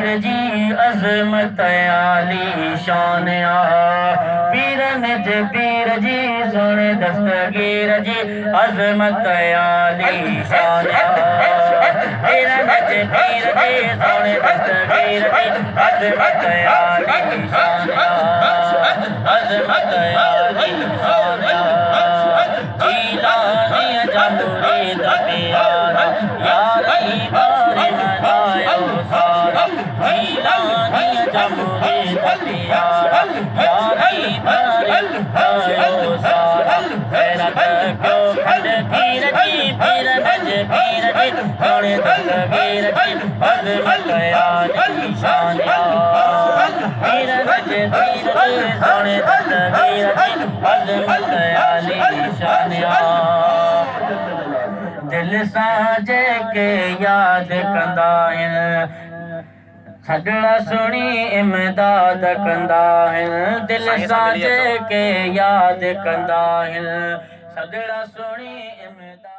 पीर जी अज़मत आली शान पीरन जे पीर जी सोने दस्तगीर जी अज़मत आली शान पीरन जे पीर जी सोने दस्तगीर जी अज़मत आली शान अज़मत आली शान जीलानी जा मुरीद प्यारा यारी बारे मनायो सारा जीलानी जा मुरीद प्यारा यारी बारे मनायो सारा गैरत क्यों खंड पीर जी पीर नज पीर जी सोने दस्तगीर जी अज़मत आली शान पीर नज पीर जी सोने दस्तगीर जी अज़मत आली शान दिल सां जेके यादि कंदा आहिनि सॼणा सुणी इमदाद कंदा आहिनि दिल सां जेके यादि कंदा आहिनि सॼणा सुणी इमदाद